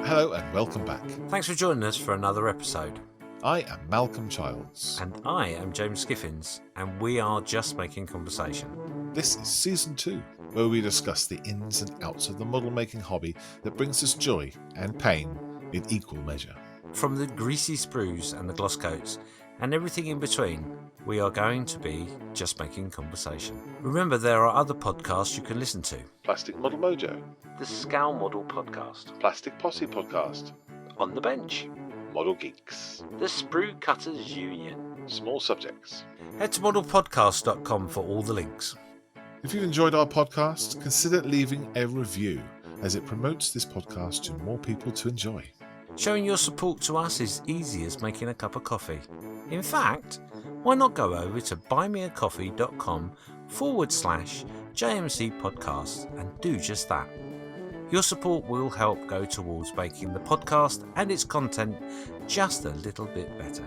Hello and welcome back. Thanks for joining us for another episode. I am Malcolm Childs. And I am James Skiffins, and we are just making conversation. This is Season 2, where we discuss the ins and outs of the model making hobby that brings us joy and pain in equal measure. From the greasy sprues and the gloss coats, and everything in between, we are going to be just making conversation. Remember, there are other podcasts you can listen to. Plastic Model Mojo, The Scowl Model Podcast, Plastic Posse Podcast, On the Bench, Model Geeks, The Sprue Cutters Union. Small Subjects. Head to modelpodcast.com for all the links. If you've enjoyed our podcast, consider leaving a review, as it promotes this podcast to more people to enjoy. Showing your support to us is easy as making a cup of coffee. In fact, why not go over to buymeacoffee.com/JMC podcast and do just that. Your support will help go towards making the podcast and its content just a little bit better.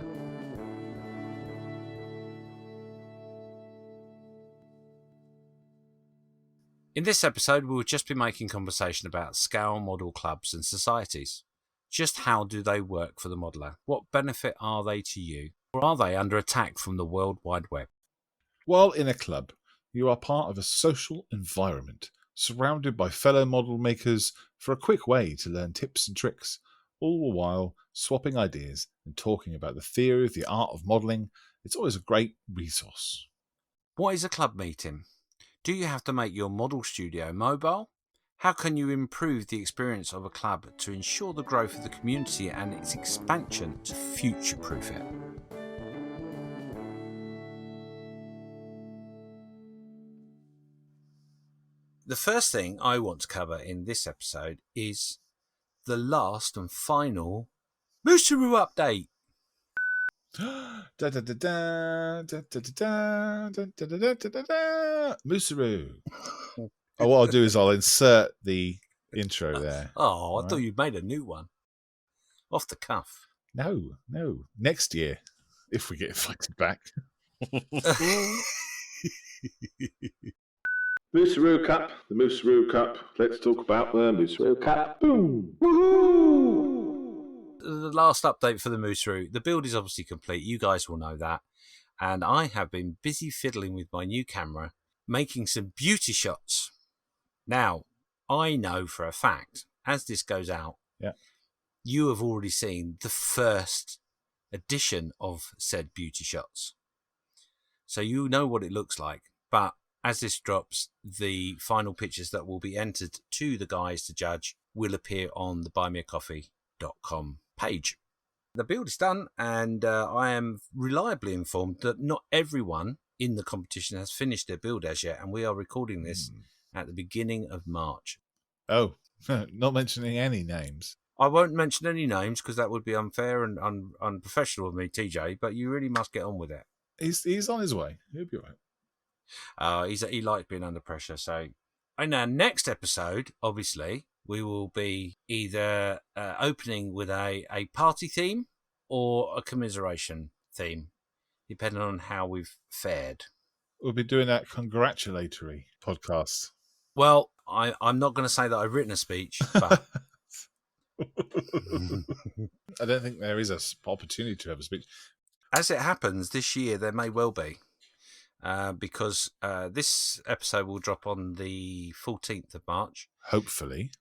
In this episode, we will just be making conversation about scowl model clubs and societies. Just how do they work for the modeller? What benefit are they to you? Or are they under attack from the World Wide Web? While in a club, you are part of a social environment, surrounded by fellow model makers for a quick way to learn tips and tricks, all the while swapping ideas and talking about the theory of the art of modelling. It's always a great resource. What is a club meeting? Do you have to make your model studio mobile? How can you improve the experience of a club to ensure the growth of the community and its expansion to future-proof it? The first thing I want to cover in this episode is the last and final Moosaroo update. Moosaroo. Oh, what I'll do is I'll insert the intro there. Oh, I thought you'd made a new one. Off the cuff. No. Next year, if we get invited back. Moosaroo Cup, the Moosaroo Cup. Let's talk about the Moosaroo Cup. Boom! Woohoo! The last update for the Moosaroo. The build is obviously complete. You guys will know that. And I have been busy fiddling with my new camera, making some beauty shots. Now, I know for a fact, as this goes out, you have already seen the first edition of said beauty shots. So you know what it looks like. But as this drops, the final pictures that will be entered to the guys to judge will appear on the buymeacoffee.com page. The build is done, and I am reliably informed that not everyone in the competition has finished their build as yet, and we are recording this at the beginning of March. Oh, not mentioning any names. I won't mention any names because that would be unfair and unprofessional of me, TJ, but you really must get on with it. He's on his way. He'll be all right. He likes being under pressure. So in our next episode, obviously, we will be either opening with a party theme or a commiseration theme, depending on how we've fared. We'll be doing that congratulatory podcast. Well, I'm not going to say that I've written a speech, but I don't think there is an opportunity to have a speech. As it happens, this year there may well be, because this episode will drop on the 14th of March. Hopefully.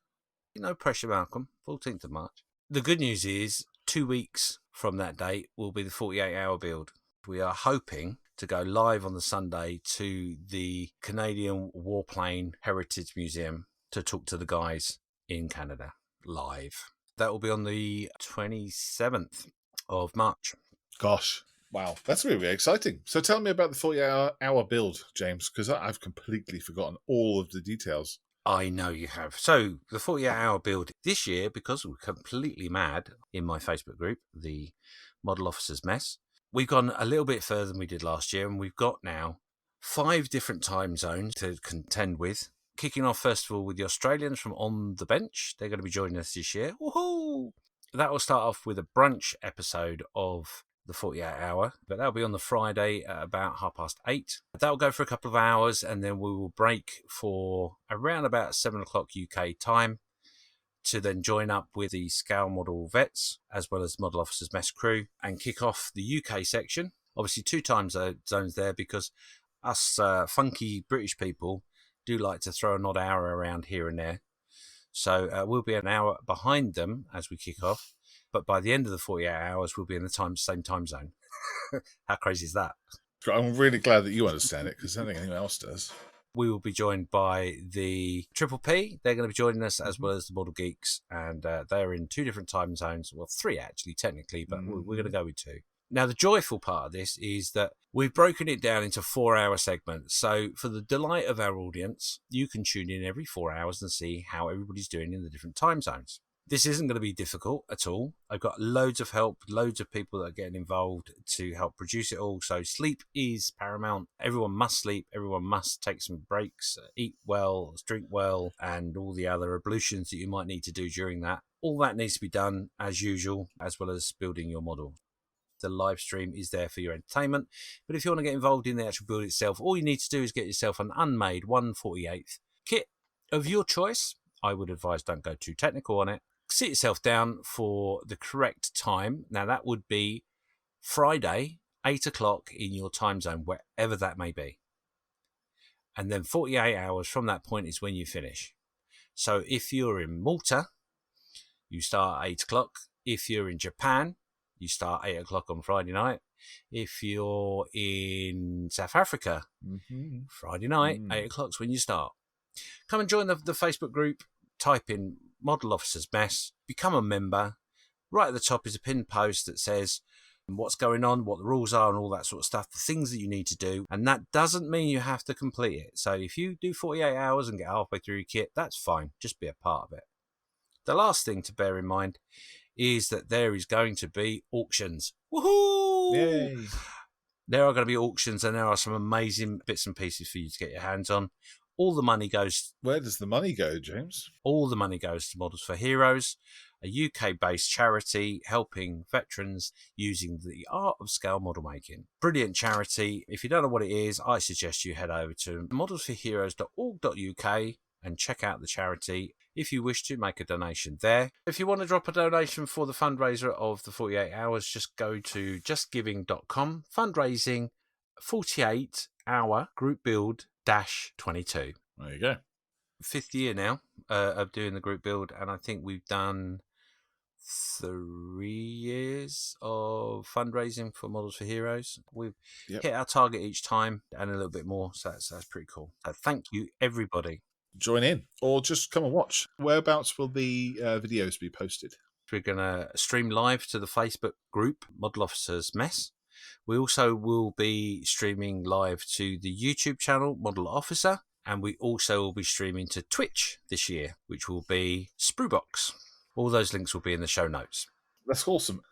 No pressure, Malcolm. 14th of March. The good news is 2 weeks from that date will be the 48-hour build. We are hoping to go live on the Sunday to the Canadian Warplane Heritage Museum to talk to the guys in Canada live. That will be on the 27th of March. Gosh, wow, that's really exciting. So tell me about the 48-hour build, James, because I've completely forgotten all of the details. I know you have. So the 48-hour build this year, because we're completely mad in my Facebook group, the Model Officers Mess, we've gone a little bit further than we did last year, and we've got now 5 different time zones to contend with. Kicking off, first of all, with the Australians from On the Bench. They're going to be joining us this year. Woohoo! That will start off with a brunch episode of the 48 hour, but that'll be on the Friday at about 8:30. That'll go for a couple of hours, and then we will break for around about 7 o'clock UK time to then join up with the scale model vets as well as model officers mess crew and kick off the UK section. Obviously 2 time zones there because us funky British people do like to throw an odd hour around here and there. So we'll be an hour behind them as we kick off. But by the end of the 48 hours, we'll be in the same time zone. How crazy is that? I'm really glad that you understand it because I don't think anyone else does. We will be joined by the Triple P. They're going to be joining us as well as the Model Geeks. And they're in 2 different time zones. Well, 3 actually, technically, but we're going to go with 2. Now, the joyful part of this is that we've broken it down into 4-hour segments. So for the delight of our audience, you can tune in every 4 hours and see how everybody's doing in the different time zones. This isn't going to be difficult at all. I've got loads of help, loads of people that are getting involved to help produce it all. So sleep is paramount. Everyone must sleep. Everyone must take some breaks, eat well, drink well, and all the other ablutions that you might need to do during that. All that needs to be done as usual, as well as building your model. The live stream is there for your entertainment. But if you want to get involved in the actual build itself, all you need to do is get yourself an unmade 1/48th kit of your choice. I would advise don't go too technical on it. Sit yourself down for the correct time. Now, that would be Friday, 8 o'clock in your time zone, wherever that may be. And then 48 hours from that point is when you finish. So if you're in Malta, you start at 8 o'clock. If you're in Japan, you start 8 o'clock on Friday night. If you're in South Africa, Friday night, 8 o'clock's when you start. Come and join the Facebook group. Type in Model Officers Mess, become a member. Right at the top is a pinned post that says what's going on, what the rules are, and all that sort of stuff, the things that you need to do. And that doesn't mean you have to complete it. So if you do 48 hours and get halfway through your kit, that's fine. Just be a part of it. The last thing to bear in mind is that there is going to be auctions. Woohoo! Yay! There are going to be auctions, and there are some amazing bits and pieces for you to get your hands on. All the money goes... Where does the money go, James? All the money goes to Models for Heroes, a UK-based charity helping veterans using the art of scale model making. Brilliant charity. If you don't know what it is, I suggest you head over to modelsforheroes.org.uk and check out the charity if you wish to make a donation there. If you want to drop a donation for the fundraiser of the 48 hours, just go to justgiving.com, fundraising 48-hour group build -22. There you go. 5th year now of doing the group build, and I think we've done 3 years of fundraising for Models for Heroes. We've hit our target each time and a little bit more, so that's pretty cool. So thank you, everybody. Join in or just come and watch. Whereabouts will the videos be posted? We're going to stream live to the Facebook group, Model Officers Mess. We also will be streaming live to the YouTube channel, Model Officer, and we also will be streaming to Twitch this year, which will be Spruebox. All those links will be in the show notes. That's awesome.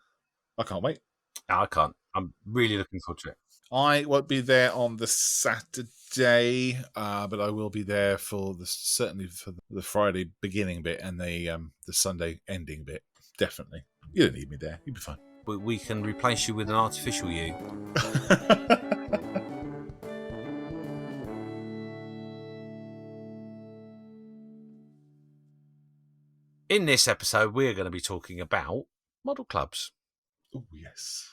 I can't wait. I can't. I'm really looking forward to it. I won't be there on the Saturday, but I will be there certainly for the Friday beginning bit and the Sunday ending bit. Definitely. You don't need me there. You'll be fine. We can replace you with an artificial you. In this episode, we're going to be talking about model clubs. Oh, yes.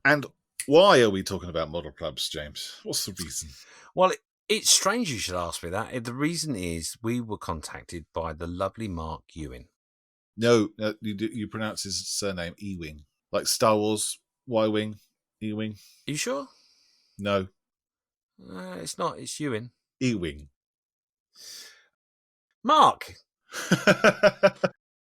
And why are we talking about model clubs, James? What's the reason? Well, it's strange you should ask me that. The reason is we were contacted by the lovely Mark Ewing. No, you pronounce his surname Ewing. Like Star Wars, Y-Wing, Ewing. Are you sure? No. It's not. It's Ewing. Ewing. Mark!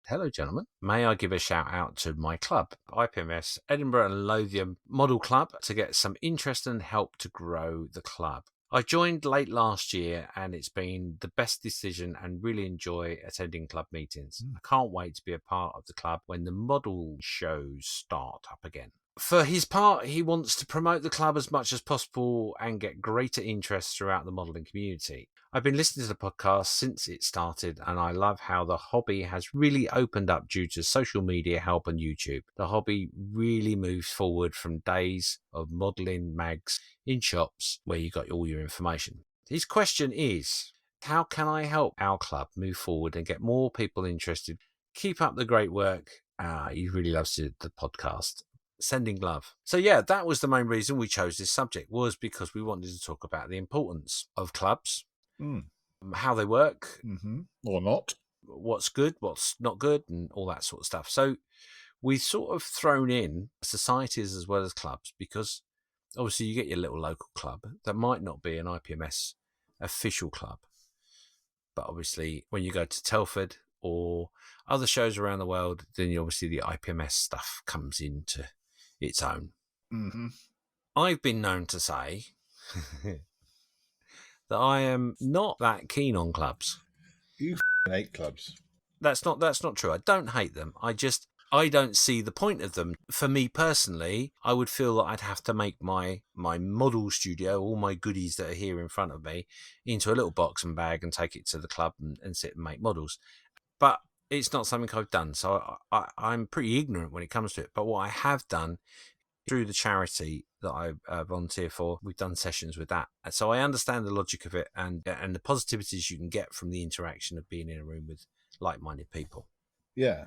Hello, gentlemen. May I give a shout out to my club, IPMS Edinburgh and Lothian Model Club, to get some interest and help to grow the club. I joined late last year and it's been the best decision and really enjoy attending club meetings. I can't wait to be a part of the club when the model shows start up again. For his part, he wants to promote the club as much as possible and get greater interest throughout the modelling community. I've been listening to the podcast since it started, and I love how the hobby has really opened up due to social media help and YouTube. The hobby really moves forward from days of modelling mags in shops where you got all your information. His question is, how can I help our club move forward and get more people interested? Keep up the great work. He really loves the podcast. Sending love. So yeah, that was the main reason we chose this subject, was because we wanted to talk about the importance of clubs, how they work, or not, what's good, what's not good, and all that sort of stuff. So we've sort of thrown in societies as well as clubs, because obviously you get your little local club that might not be an IPMS official club, but obviously when you go to Telford or other shows around the world, then obviously the IPMS stuff comes into its own. I've been known to say that I am not that keen on clubs. You hate clubs. That's not true. I don't hate them. I don't see the point of them. For me personally, I would feel that I'd have to make my model studio, all my goodies that are here in front of me, into a little box and bag and take it to the club and sit and make models. But it's not something I've done, so I'm pretty ignorant when it comes to it. But what I have done through the charity that I volunteer for, we've done sessions with that. So I understand the logic of it and the positivities you can get from the interaction of being in a room with like-minded people. Yeah.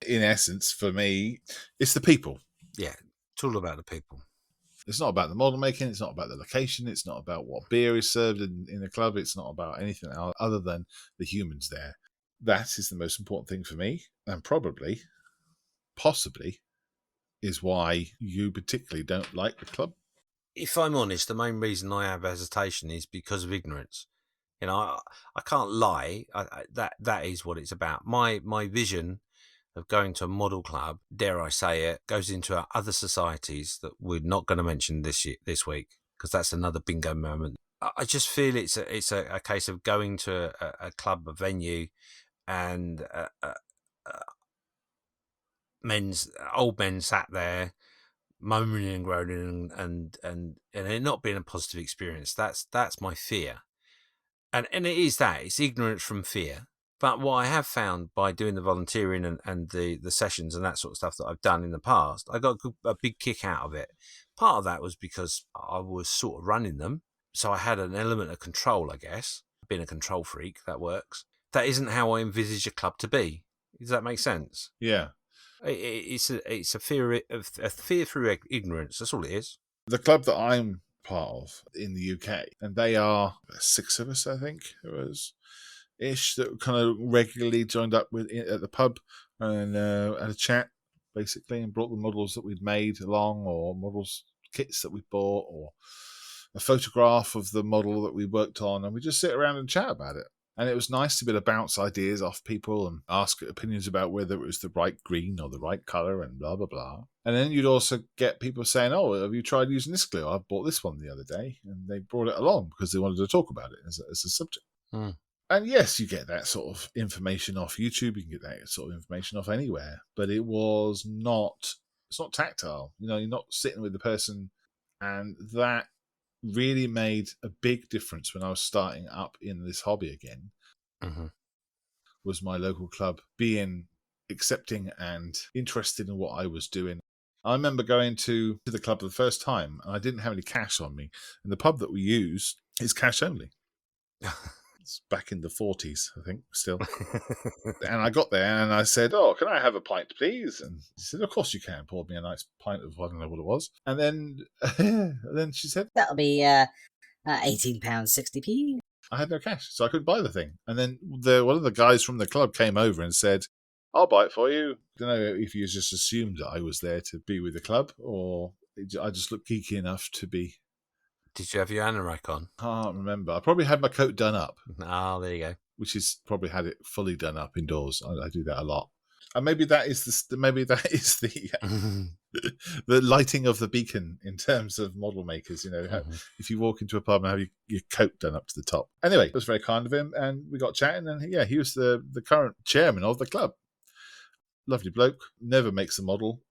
In essence, for me, it's the people. Yeah, it's all about the people. It's not about the model making. It's not about the location. It's not about what beer is served in the club. It's not about anything else other than the humans there. That is the most important thing for me, and possibly, is why you particularly don't like the club. If I'm honest, the main reason I have hesitation is because of ignorance. You know, I can't lie. That is what it's about. My vision of going to a model club, dare I say it, goes into our other societies that we're not going to mention this week, because that's another bingo moment. I just feel it's a case of going to a club, a venue, and old men sat there moaning and groaning and it not being a positive experience. That's my fear, and it is it's ignorance from fear. But what I have found by doing the volunteering and the sessions and that sort of stuff that I've done in the past, I got a big kick out of it. Part of that was because I was sort of running them, so I had an element of control, I guess. Being a control freak, that works. That isn't how I envisage a club to be. Does that make sense? Yeah. It's a fear through ignorance. That's all it is. The club that I'm part of in the UK, and they are 6 of us, I think it was, ish, that kind of regularly joined up at the pub and had a chat, basically, and brought the models that we'd made along, or models kits that we bought, or a photograph of the model that we worked on, and we just sit around and chat about it. And it was nice to be able to bounce ideas off people and ask opinions about whether it was the right green or the right colour and blah, blah, blah. And then you'd also get people saying, oh, have you tried using this glue? I bought this one the other day. And they brought it along because they wanted to talk about it as a subject. And yes, you get that sort of information off YouTube. You can get that sort of information off anywhere. But it's not tactile. You know, you're not sitting with the person. And that really made a big difference when I was starting up in this hobby again. Was my local club being accepting and interested in what I was doing. I remember going to the club for the first time, and I didn't have any cash on me. And the pub that we use is cash only. It's back in the 40s, I think, still. And I got there and I said, oh, can I have a pint, please? And she said, of course you can. Poured me a nice pint of, I don't know what it was. And then she said, that'll be £18.60p. I had no cash, so I couldn't buy the thing. And then one of the guys from the club came over and said, I'll buy it for you. I don't know if you just assumed that I was there to be with the club, or I just looked geeky enough to be. Did you have your anorak on? I can't remember. I probably had my coat done up. Oh, there you go. Which is probably had it fully done up indoors. I do that a lot. And maybe that is the the lighting of the beacon in terms of model makers. You know, if you walk into a pub and have your coat done up to the top. Anyway, it was very kind of him, and we got chatting. And yeah, he was the current chairman of the club. Lovely bloke. Never makes a model.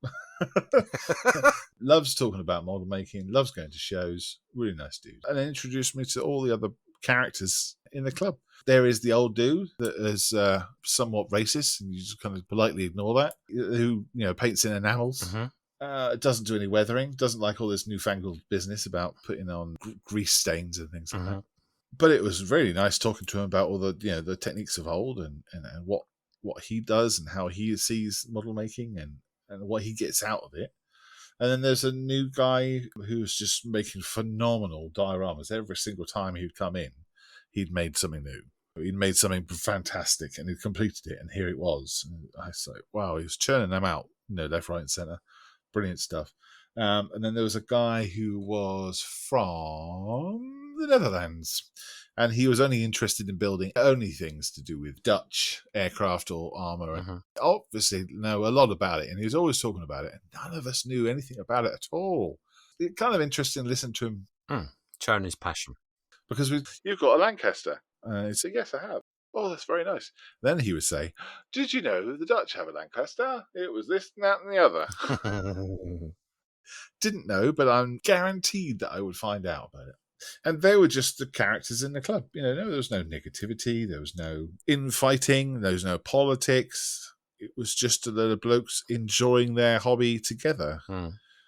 Loves talking about model making, loves going to shows, really nice dude. And then introduced me to all the other characters in the club. There is the old dude that is somewhat racist, and you just kind of politely ignore that, who paints in enamels. Doesn't do any weathering, doesn't like all this newfangled business about putting on grease stains and things like that. But it was really nice talking to him about all the techniques of old and what he does and how he sees model making and what he gets out of it. And then there's a new guy who's just making phenomenal dioramas. Every single time he'd come in, he'd made something new. He'd made something fantastic and he'd completed it, and here it was. And I was like, wow, he was churning them out, left, right, and centre. Brilliant stuff. And then there was a guy who was from the Netherlands, and he was only interested in building only things to do with Dutch aircraft or armour. And obviously know a lot about it, and he was always talking about it, and none of us knew anything about it at all. It's kind of interesting to listen to him. Showing his passion. Because you've got a Lancaster. And he'd say, yes, I have. Oh, that's very nice. Then he would say, did you know the Dutch have a Lancaster? It was this, and that, and the other. Didn't know, but I'm guaranteed that I would find out about it. And they were just the characters in the club. There was no negativity. There was no infighting. There was no politics. It was just a load of blokes enjoying their hobby together.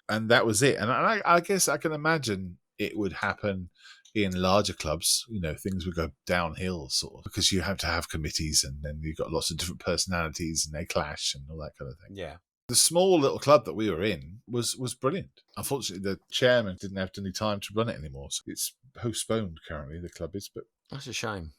And that was it. And I guess I can imagine it would happen in larger clubs. Things would go downhill sort of, because you have to have committees, and then you've got lots of different personalities and they clash and all that kind of thing. Yeah. The small little club that we were in was brilliant. Unfortunately, the chairman didn't have any time to run it anymore, so it's postponed currently, the club is. But that's a shame.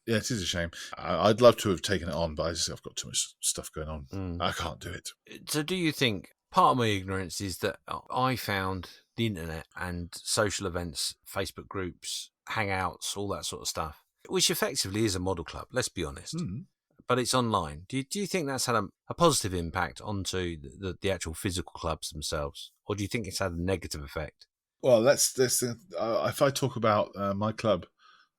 Yeah, it is a shame. I'd love to have taken it on, but I've got too much stuff going on. I can't do it. So do you think, part of my ignorance is that I found the internet and social events, Facebook groups, hangouts, all that sort of stuff, which effectively is a model club, let's be honest. But it's online. Do you think that's had a positive impact onto the actual physical clubs themselves? Or do you think it's had a negative effect? Well, if I talk about my club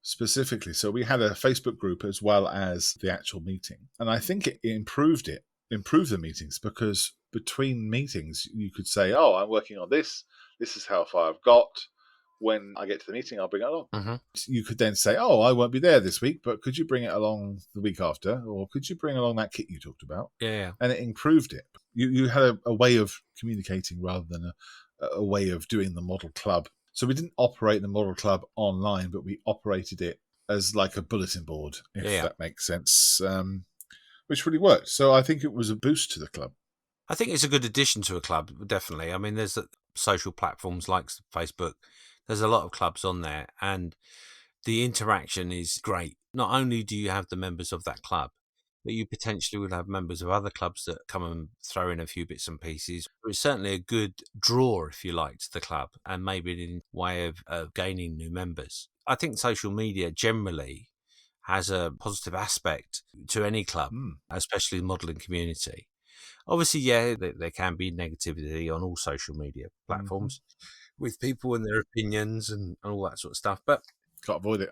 specifically, so we had a Facebook group as well as the actual meeting. And I think it improved the meetings, because between meetings, you could say, oh, I'm working on this. This is how far I've got. When I get to the meeting, I'll bring it along. You could then say, oh, I won't be there this week, but could you bring it along the week after? Or could you bring along that kit you talked about? Yeah. And it improved it. You had a way of communicating rather than a way of doing the model club. So we didn't operate the model club online, but we operated it as like a bulletin board, if that makes sense, which really worked. So I think it was a boost to the club. I think it's a good addition to a club, definitely. I mean, there's social platforms like Facebook. There's a lot of clubs on there, and the interaction is great. Not only do you have the members of that club, but you potentially will have members of other clubs that come and throw in a few bits and pieces. It's certainly a good draw, if you like, to the club, and maybe in a way of gaining new members. I think social media generally has a positive aspect to any club, especially the modelling community. Obviously, there can be negativity on all social media platforms with people and their opinions and all that sort of stuff. But can't avoid it.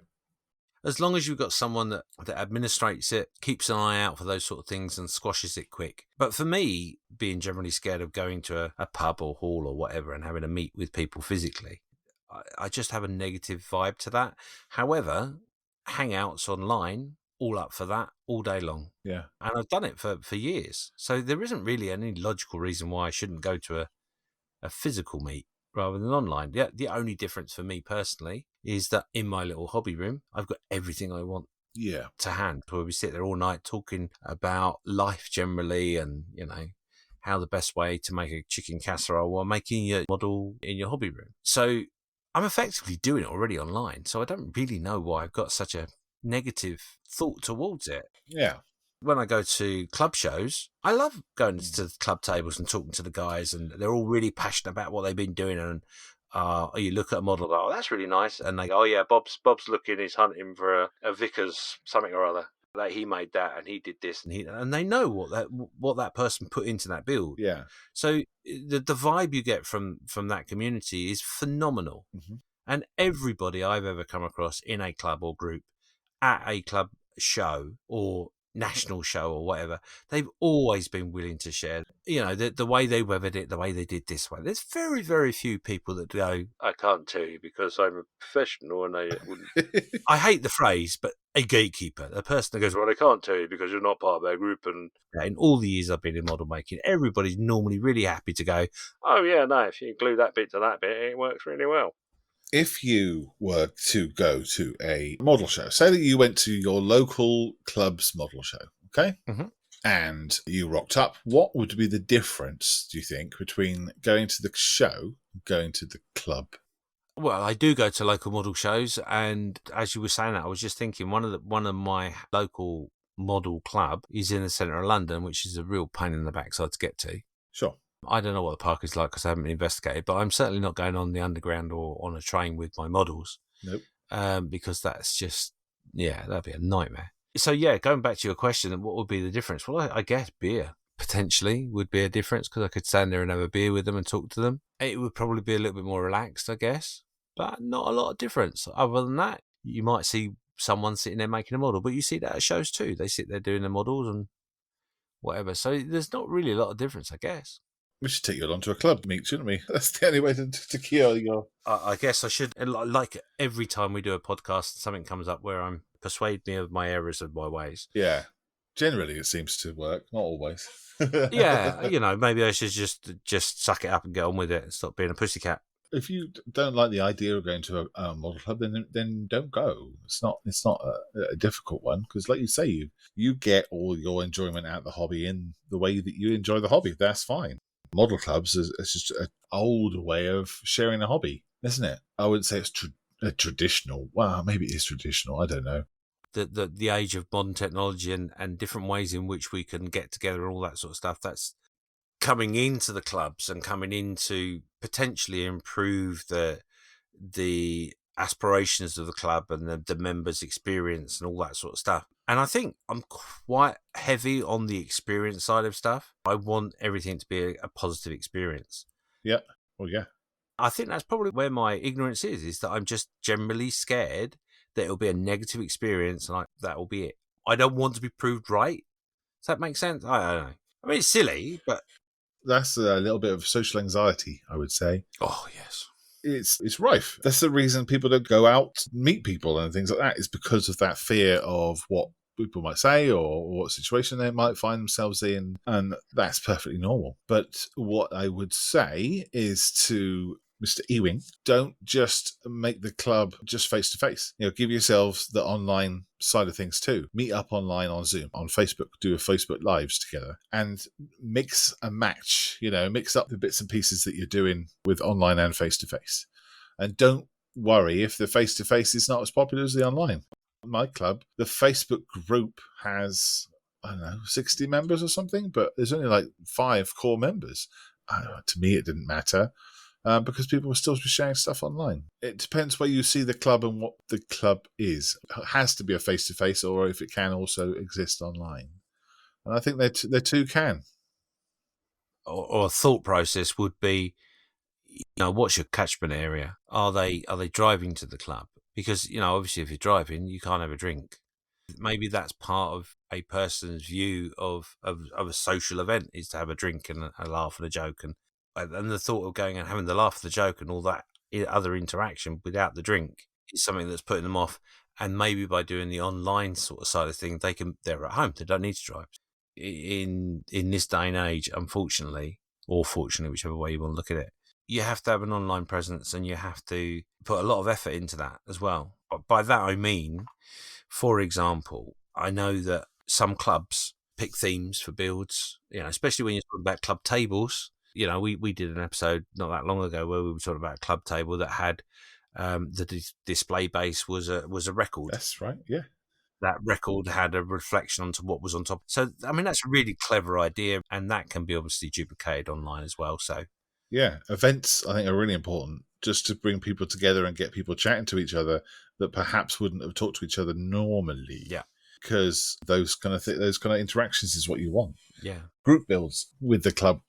As long as you've got someone that administrates it, keeps an eye out for those sort of things and squashes it quick. But for me, being generally scared of going to a pub or hall or whatever and having to meet with people physically, I just have a negative vibe to that. However, hangouts online, all up for that all day long. Yeah. And I've done it for years. So there isn't really any logical reason why I shouldn't go to a physical meet rather than online. The only difference for me personally is that in my little hobby room, I've got everything I want to hand, where we sit there all night talking about life generally and, how the best way to make a chicken casserole while making your model in your hobby room. So I'm effectively doing it already online. So I don't really know why I've got such a negative thought towards it. Yeah. When I go to club shows, I love going to club tables and talking to the guys, and they're all really passionate about what they've been doing. And you look at a model, oh, that's really nice. And they go, oh yeah, Bob's looking, he's hunting for a Vickers something or other. That he made that and he did this and they know what that person put into that build. Yeah. So the vibe you get from that community is phenomenal. And everybody I've ever come across in a club or group at a club show or national show or whatever, they've always been willing to share, the way they weathered it, the way they did this way. There's very, very few people that go, I can't tell you because I'm a professional and I wouldn't. I hate the phrase, but a gatekeeper, a person that goes, well, I can't tell you because you're not part of our group. And in all the years I've been in model making, everybody's normally really happy to go, oh, yeah, no, if you glue that bit to that bit, it works really well. If you were to go to a model show, say that you went to your local club's model show, okay? Mhm. And you rocked up, what would be the difference, do you think, between going to the show and going to the club? Well, I do go to local model shows, and as you were saying that, I was just thinking one of my local model club is in the centre of London, which is a real pain in the backside to get to. Sure. I don't know what the park is like because I haven't investigated, but I'm certainly not going on the underground or on a train with my models. Nope. Because that's just, that'd be a nightmare. So, going back to your question, what would be the difference? Well, I guess beer potentially would be a difference because I could stand there and have a beer with them and talk to them. It would probably be a little bit more relaxed, I guess, but not a lot of difference. Other than that, you might see someone sitting there making a model, but you see that at shows too. They sit there doing the models and whatever. So there's not really a lot of difference, I guess. We should take you along to a club meet, shouldn't we? That's the only way to cure your... I guess I should. Like every time we do a podcast, something comes up where I'm persuade me of my errors of my ways. Yeah. Generally, it seems to work. Not always. Yeah, maybe I should just suck it up and get on with it and stop being a pussycat. If you don't like the idea of going to a model club, then don't go. It's not a difficult one because, like you say, you get all your enjoyment out of the hobby in the way that you enjoy the hobby. That's fine. Model clubs is just an old way of sharing a hobby, isn't it? I wouldn't say it's traditional. Well, maybe it is traditional. I don't know. The age of modern technology and different ways in which we can get together and all that sort of stuff, that's coming into the clubs and coming in to potentially improve the aspirations of the club and the members' experience and all that sort of stuff. And I think I'm quite heavy on the experience side of stuff. I want everything to be a positive experience. Yeah. Well, yeah. I think that's probably where my ignorance is that I'm just generally scared that it'll be a negative experience and that will be it. I don't want to be proved right. Does that make sense? I don't know. I mean, it's silly, but... That's a little bit of social anxiety, I would say. Oh, yes. It's rife. That's the reason people don't go out, meet people and things like that, is because of that fear of what people might say or what situation they might find themselves in, and that's perfectly normal. But what I would say is to Mr. Ewing, don't just make the club just face-to-face. Give yourselves the online side of things too. Meet up online on Zoom, on Facebook, do a Facebook Lives together, and mix and match, mix up the bits and pieces that you're doing with online and face-to-face. And don't worry if the face-to-face is not as popular as the online. My club, the Facebook group has, 60 members or something, but there's only like 5 core members. To me, it didn't matter. Because people will still be sharing stuff online. It depends where you see the club and what the club is. It has to be a face-to-face, or if it can also exist online. And I think they too can. Or a thought process would be, what's your catchment area? Are they driving to the club? Because, obviously if you're driving, you can't have a drink. Maybe that's part of a person's view of a social event is to have a drink and a laugh and a joke and the thought of going and having the laugh, the joke, and all that other interaction without the drink is something that's putting them off. And maybe by doing the online sort of side of things, they're at home. They don't need to drive. In this day and age, unfortunately, or fortunately, whichever way you want to look at it, you have to have an online presence and you have to put a lot of effort into that as well. But by that I mean, for example, I know that some clubs pick themes for builds, especially when you're talking about club tables. We did an episode not that long ago where we were talking about a club table that had the display base was a record. That's right, yeah. That record had a reflection onto what was on top. So, I mean, that's a really clever idea, and that can be obviously duplicated online as well. So, yeah, events I think are really important just to bring people together and get people chatting to each other that perhaps wouldn't have talked to each other normally. Yeah. Because those kind of interactions is what you want. Yeah. Group builds with the club.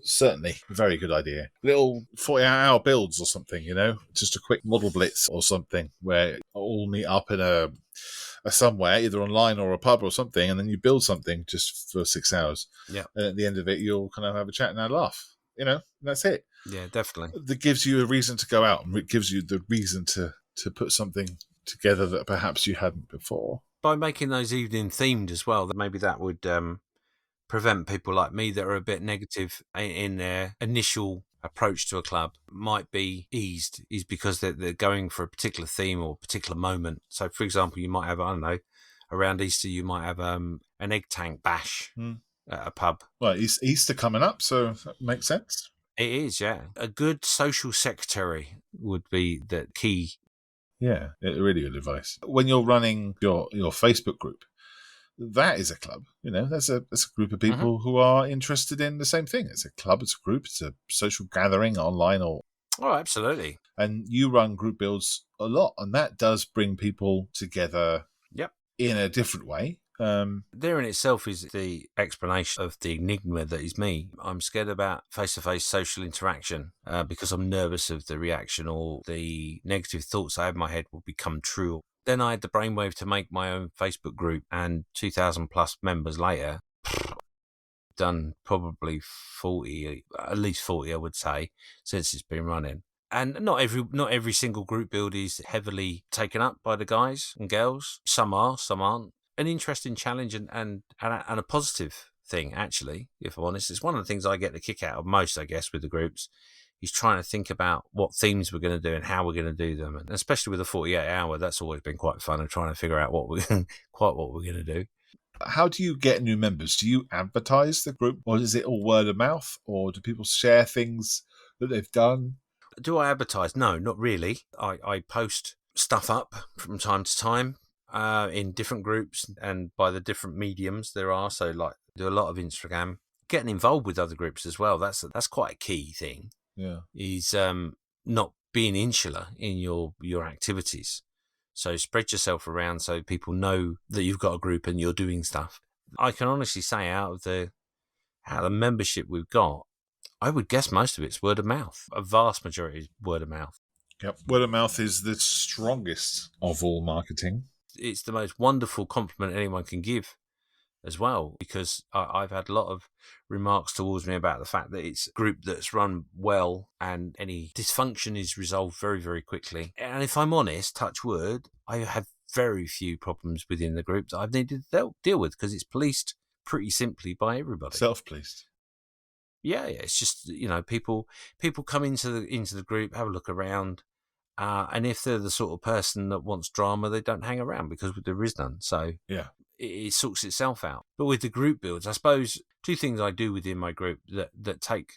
Certainly, very good idea. Little 48-hour builds or something, just a quick model blitz or something where all meet up in a somewhere, either online or a pub or something, and then you build something just for 6 hours. Yeah. And at the end of it, you'll kind of have a chat and a laugh. That's it. Yeah, definitely. That gives you a reason to go out, and it gives you the reason to put something together that perhaps you hadn't before. By making those evening themed as well, maybe that would prevent people like me that are a bit negative in their initial approach to a club might be eased, is because they're going for a particular theme or a particular moment. So, for example, you might have, I don't know, around Easter, you might have an egg tank bash at a pub. Well, Easter coming up, so that makes sense. It is, yeah. A good social secretary would be the key. Yeah, really good advice. When you're running your Facebook group, that is a club. That's a group of people who are interested in the same thing. It's a club, it's a group, it's a social gathering online or... Oh, absolutely. And you run group builds a lot, and that does bring people together in a different way. There in itself is the explanation of the enigma that is me. I'm scared about face-to-face social interaction because I'm nervous of the reaction or the negative thoughts I have in my head will become true. Then I had the brainwave to make my own Facebook group, and 2,000 plus members later, done probably 40, at least 40, I would say, since it's been running. And not every single group build is heavily taken up by the guys and girls. Some are, some aren't. An interesting challenge and a positive thing, actually, if I'm honest. It's one of the things I get the kick out of most, I guess, with the groups, is trying to think about what themes we're going to do and how we're going to do them. And especially with the 48-hour, that's always been quite fun, and trying to figure out what we're going to do. How do you get new members? Do you advertise the group, or is it all word of mouth, or do people share things that they've done? Do I advertise? No, not really. I post stuff up from time to time in different groups and by the different mediums there are. So, like, do a lot of Instagram. Getting involved with other groups as well. That's quite a key thing. Yeah, is not being insular in your activities. So spread yourself around so people know that you've got a group and you're doing stuff. I can honestly say out of the membership we've got, I would guess most of it's word of mouth. A vast majority is word of mouth. Yep, word of mouth is the strongest of all marketing. It's the most wonderful compliment anyone can give as well, because I've had a lot of remarks towards me about the fact that it's a group that's run well and any dysfunction is resolved very, very quickly. And if I'm honest, touch wood, I have very few problems within the group that I've needed to deal with, because it's policed pretty simply by everybody. Self-policed. Yeah, it's just, people come into the group, have a look around, and if they're the sort of person that wants drama, they don't hang around because there is none. So yeah, it sorts itself out. But with the group builds, I suppose two things I do within my group that take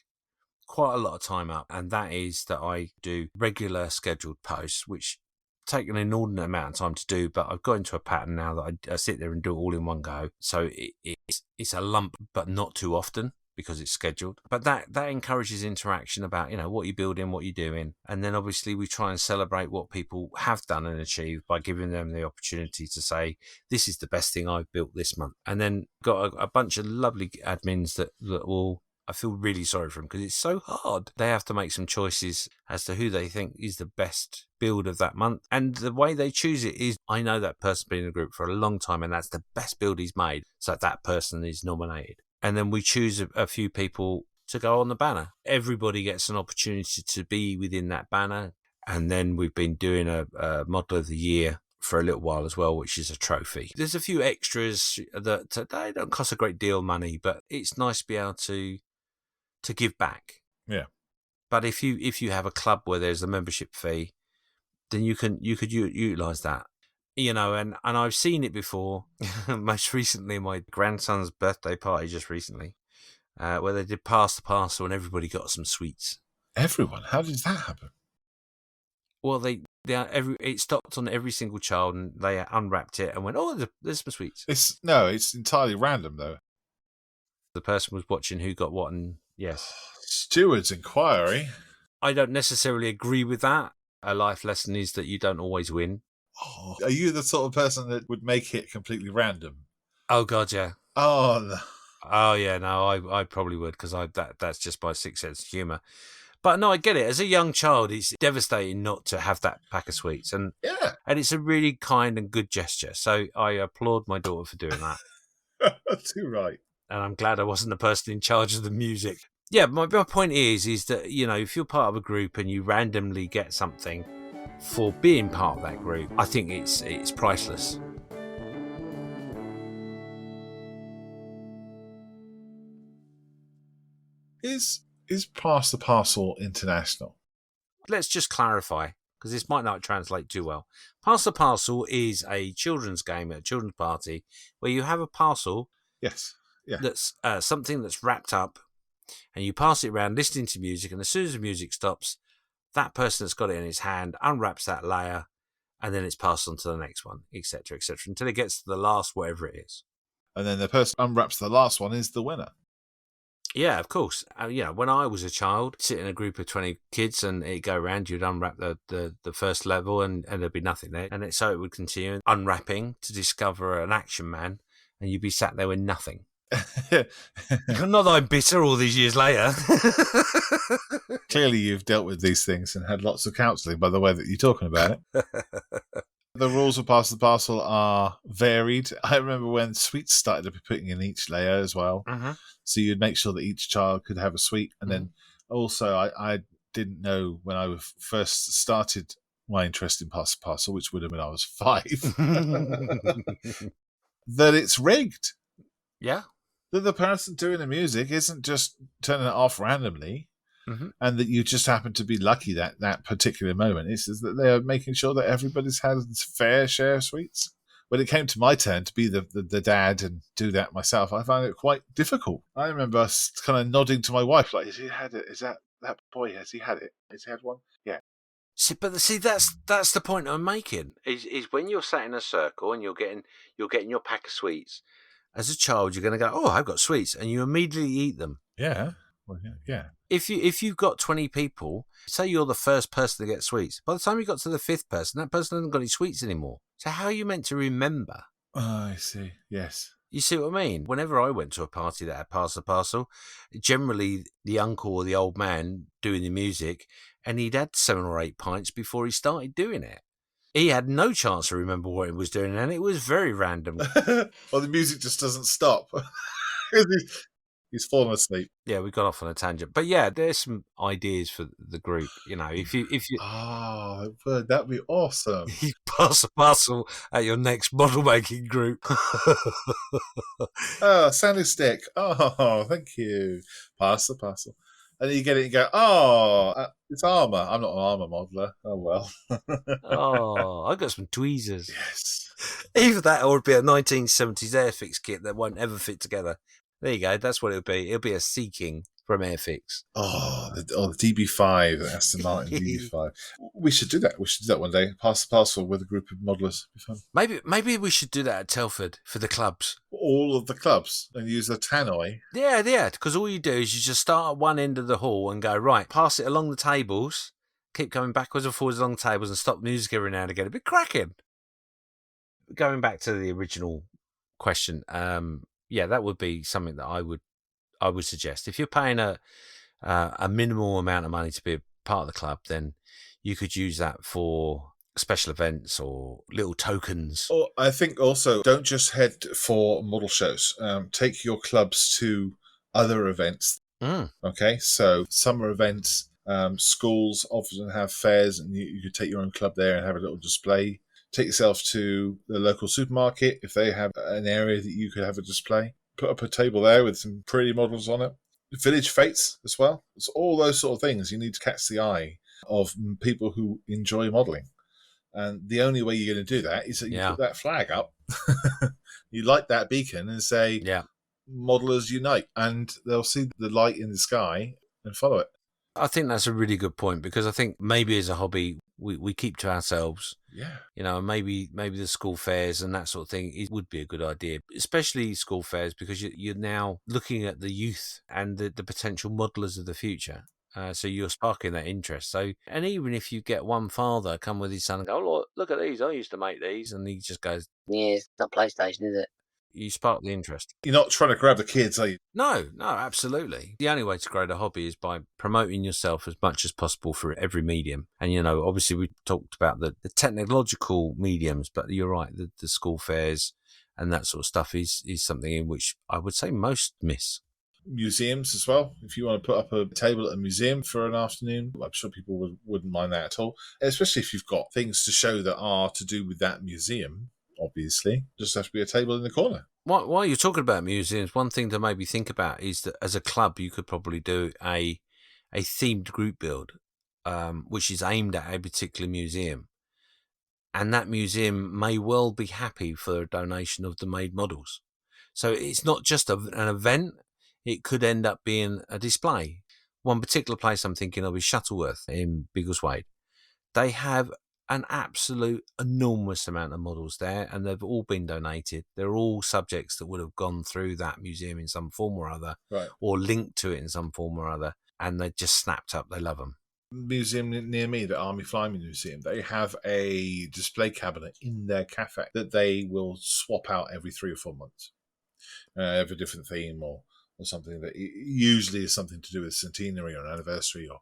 quite a lot of time up, and that is that I do regular scheduled posts, which take an inordinate amount of time to do, but I've got into a pattern now that I sit there and do it all in one go. So it's a lump, but not too often, because it's scheduled. But that encourages interaction about, what you're building, what you're doing. And then obviously we try and celebrate what people have done and achieved by giving them the opportunity to say, this is the best thing I've built this month. And then got a bunch of lovely admins that will, I feel really sorry for them, because it's so hard. They have to make some choices as to who they think is the best build of that month. And the way they choose it is, I know that person's been in the group for a long time and that's the best build he's made, so that person is nominated. And then we choose a few people to go on the banner. Everybody gets an opportunity to be within that banner. And then we've been doing a model of the year for a little while as well, which is a trophy. There's a few extras that they don't cost a great deal of money, but it's nice to be able to give back. Yeah. But if you have a club where there's a membership fee, then you could utilise that. And I've seen it before, most recently my grandson's birthday party just recently, where they did pass the parcel and everybody got some sweets. Everyone? How did that happen? Well, it stopped on every single child, and they unwrapped it and went, oh, there's some sweets. It's entirely random, though. The person was watching who got what, and yes. Steward's inquiry. I don't necessarily agree with that. A life lesson is that you don't always win. Oh, are you the sort of person that would make it completely random? Oh God, yeah. Oh, no. Oh yeah, no, I probably would, because that's just my sixth sense of humour. But no, I get it. As a young child, it's devastating not to have that pack of sweets. And it's a really kind and good gesture. So I applaud my daughter for doing that. Too right. And I'm glad I wasn't the person in charge of the music. Yeah, my point is that, if you're part of a group and you randomly get something for being part of that group, I think it's priceless. Is Pass the Parcel international? Let's just clarify, because this might not translate too well. Pass the Parcel is a children's game at a children's party where you have a parcel. Yes. Yeah. That's something that's wrapped up, and you pass it around listening to music, and as soon as the music stops, that person that's got it in his hand unwraps that layer, and then it's passed on to the next one, etc., until it gets to the last, whatever it is. And then the person who unwraps the last one is the winner. Yeah, of course. When I was a child, sit in a group of 20 kids and it'd go around, you'd unwrap the first level and there'd be nothing there. And so it would continue unwrapping to discover an action man, and you'd be sat there with nothing. Not that I'm bitter all these years later. Clearly you've dealt with these things and had lots of counselling by the way that you're talking about it. The rules of Pass the Parcel are varied. I remember when sweets started to be putting in each layer as well. Mm-hmm. So you'd make sure that each child could have a sweet. And then also I didn't know when I first started my interest in Pass the Parcel, which would have been when I was 5, that it's rigged. Yeah. That the person doing the music isn't just turning it off randomly. Mm-hmm. And that you just happen to be lucky that particular moment. It's just that they're making sure that everybody's had a fair share of sweets. When it came to my turn to be the dad and do that myself, I found it quite difficult. I remember us kind of nodding to my wife, like, has he had it? Is that boy, has he had it? Has he had one? Yeah. See, that's the point I'm making. Is when you're sat in a circle and you're getting your pack of sweets. As a child, you're going to go, oh, I've got sweets, and you immediately eat them. Yeah. Well, yeah. If you've got 20 people, say you're the first person to get sweets. By the time you got to the 5th person, that person hasn't got any sweets anymore. So how are you meant to remember? Oh, I see. Yes. You see what I mean? Whenever I went to a party that had Pass the Parcel, generally the uncle or the old man doing the music, and he'd had 7 or 8 pints before he started doing it. He had no chance to remember what he was doing, and it was very random. Well, the music just doesn't stop. He's fallen asleep. Yeah, we got off on a tangent, but yeah, there's some ideas for the group. If you that'd be awesome. You pass a parcel at your next model making group. Oh, sandy stick. Oh, thank you. Pass the parcel. And then you get it and go, it's armour. I'm not an armour modeller. Oh, well. Oh, I got some tweezers. Yes. Either that or it'd be a 1970s Airfix kit that won't ever fit together. There you go. That's what it'll be. It'll be a Sea King from Airfix. The DB5, the Aston Martin DB5. We should do that. We should do that one day. Pass the parcel with a group of modelers. It'd be fun. Maybe we should do that at Telford for the clubs. All of the clubs and use a tannoy. Yeah. Because all you do is you just start at one end of the hall and go, right, pass it along the tables, keep going backwards and forwards along the tables and stop music every now and again. It'd be cracking. Going back to the original question, yeah, that would be something that I would suggest. If you're paying a minimal amount of money to be a part of the club, then you could use that for special events or little tokens. Or I think also don't just head for model shows. Take your clubs to other events. Okay, so summer events, schools often have fairs, and you could take your own club there and have a little display. Take yourself to the local supermarket if they have an area that you could have a display. Put up a table there with some pretty models on it. Village fetes as well. It's all those sort of things. You need to catch the eye of people who enjoy modelling. And the only way you're going to do that is that you put that flag up. You light that beacon and say, modelers unite. And they'll see the light in the sky and follow it. I think that's a really good point, because I think maybe as a hobby, we keep to ourselves. Yeah. Maybe the school fairs and that sort of thing, it would be a good idea, especially school fairs, because you're now looking at the youth and the potential modelers of the future. So you're sparking that interest. So, and even if you get one father come with his son and go, oh, look at these, I used to make these. And he just goes, yeah, it's not PlayStation, is it? You spark the interest. You're not trying to grab the kids, are you? No, absolutely. The only way to grow the hobby is by promoting yourself as much as possible through every medium. And, obviously we talked about the technological mediums, but you're right, the school fairs and that sort of stuff is something in which I would say most miss. Museums as well. If you want to put up a table at a museum for an afternoon, I'm sure people wouldn't mind that at all. Especially if you've got things to show that are to do with that museum, obviously. Just have to be a table in the corner. While you're talking about museums, one thing to maybe think about is that as a club, you could probably do a themed group build, which is aimed at a particular museum. And that museum may well be happy for a donation of the made models. So it's not just an event. It could end up being a display. One particular place I'm thinking of is Shuttleworth in Biggleswade. They have an absolute enormous amount of models there, and they've all been donated. They're all subjects that would have gone through that museum in some form or other, right, or linked to it in some form or other, and they just snapped up. They love them. Museum near me, the Army Flying Museum, they have a display cabinet in their cafe that they will swap out every 3 or 4 months. Every different theme or something that usually is something to do with centenary or an anniversary or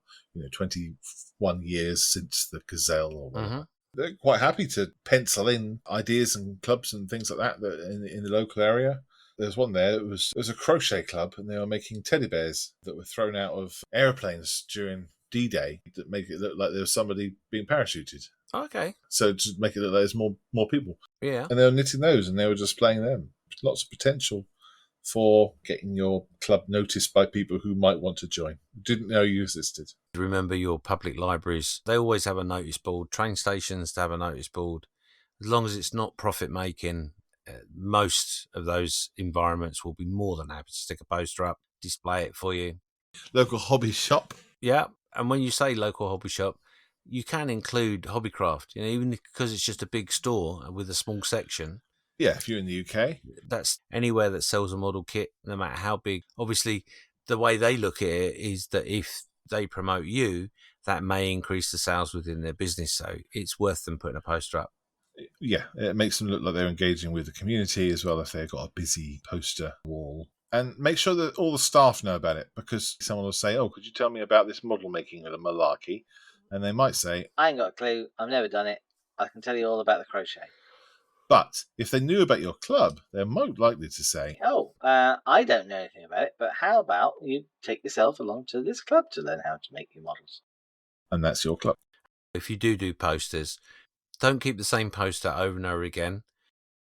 21 years since the Gazelle or whatever. Mm-hmm. They're quite happy to pencil in ideas and clubs and things like that in the local area. There's one there. It was a crochet club, and they were making teddy bears that were thrown out of airplanes during D-Day that make it look like there was somebody being parachuted. Okay. So to make it look like there's more people. Yeah. And they were knitting those, and they were displaying them. Lots of potential for getting your club noticed by people who might want to join. Didn't know you existed. Remember your public libraries, they always have a notice board. Train stations to have a notice board. As long as it's not profit making, most of those environments will be more than happy to stick a poster up, display it for you. Local hobby shop. Yeah, and when you say local hobby shop, you can include hobbycraft, even because it's just a big store with a small section. Yeah, if you're in the UK. That's anywhere that sells a model kit, no matter how big. Obviously, the way they look at it is that if they promote you, that may increase the sales within their business. So it's worth them putting a poster up. Yeah, it makes them look like they're engaging with the community as well if they've got a busy poster wall. And make sure that all the staff know about it, because someone will say, could you tell me about this model making at a malarkey? And they might say, I ain't got a clue. I've never done it. I can tell you all about the crochet. But if they knew about your club, they're most likely to say, I don't know anything about it, but how about you take yourself along to this club to learn how to make your models? And that's your club. If you do posters, don't keep the same poster over and over again.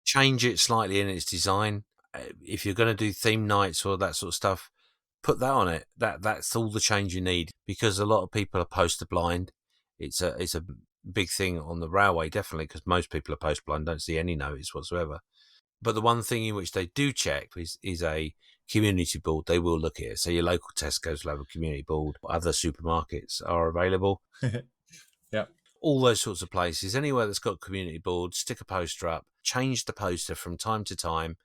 Change it slightly in its design. If you're going to do theme nights or that sort of stuff, put that on it. That's all the change you need, because a lot of people are poster blind. It's a big thing on the railway, definitely, because most people are poster blind, don't see any notice whatsoever. But the one thing in which they do check is a community board. They will look at it. So your local Tesco's will have a community board. Other supermarkets are available. Yeah. All those sorts of places, anywhere that's got community boards, stick a poster up, change the poster from time to time,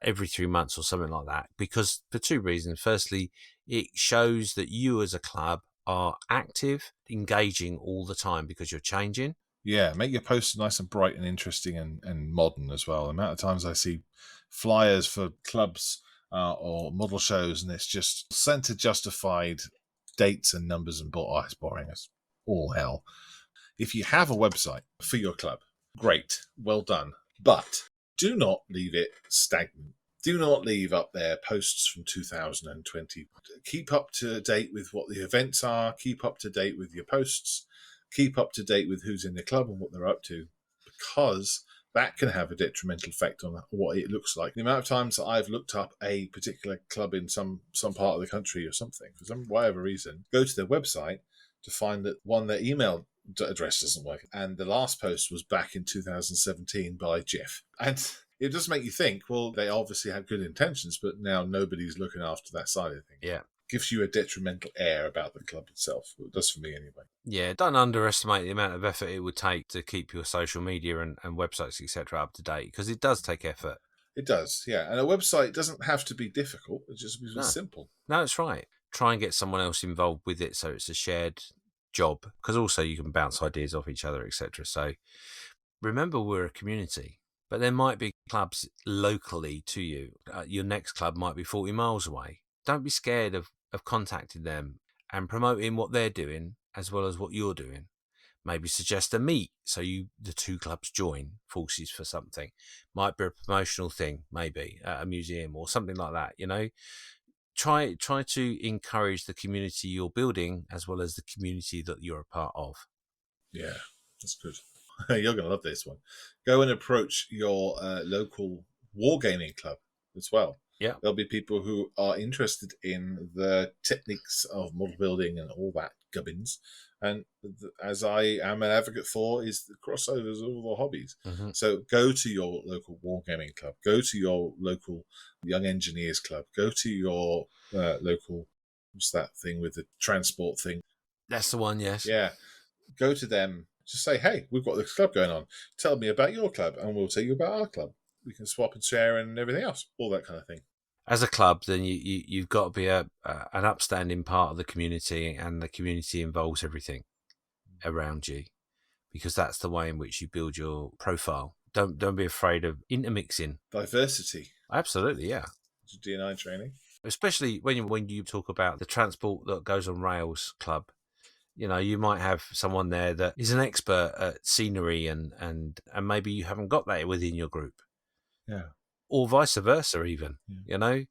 every 3 months or something like that, because for 2 reasons. Firstly, it shows that you as a club are active, engaging all the time because you're changing. Yeah, make your poster nice and bright and interesting and modern as well. The amount of times I see flyers for clubs or model shows, and it's just centre justified dates and numbers and it's boring as all hell. If you have a website for your club, great, well done. But do not leave it stagnant. Do not leave up there posts from 2020. Keep up to date with what the events are. Keep up to date with your posts. Keep up to date with who's in the club and what they're up to, because that can have a detrimental effect on what it looks like. The amount of times that I've looked up a particular club in some part of the country or something, for some whatever reason, go to their website to find that their email address doesn't work. And the last post was back in 2017 by Jeff. And it does make you think, well, they obviously had good intentions, but now nobody's looking after that side of things. Yeah. Gives you a detrimental air about the club itself. It does for me anyway. Yeah, don't underestimate the amount of effort it would take to keep your social media and websites, etc., up to date, because it does take effort. It does, yeah. And a website doesn't have to be difficult. It just be simple. No, that's right. Try and get someone else involved with it so it's a shared job, because also you can bounce ideas off each other, etc. So remember, we're a community. But there might be clubs locally to you. Your next club might be 40 miles away. Don't be scared of contacting them and promoting what they're doing as well as what you're doing. Maybe suggest a meet so the two clubs join forces for something. Might be a promotional thing, maybe at a museum or something like that. Try to encourage the community you're building as well as the community that you're a part of. Yeah, that's good. You're going to love this one. Go and approach your local wargaming club as well. Yeah. There'll be people who are interested in the techniques of model building and all that gubbins. And as I am an advocate for, is the crossovers of all the hobbies. Mm-hmm. So go to your local wargaming club. Go to your local young engineers club. Go to your local, what's that thing with the transport thing? That's the one, yes. Yeah. Go to them. Just say, hey, we've got this club going on. Tell me about your club, and we'll tell you about our club. We can swap and share and everything else, all that kind of thing. As a club, then you've got to be an upstanding part of the community, and the community involves everything around you, because that's the way in which you build your profile. Don't be afraid of intermixing. Diversity. Absolutely, yeah. D&I training. Especially when you talk about the transport that goes on rails club. You might have someone there that is an expert at scenery and maybe you haven't got that within your group. Yeah. Or vice versa even. Yeah.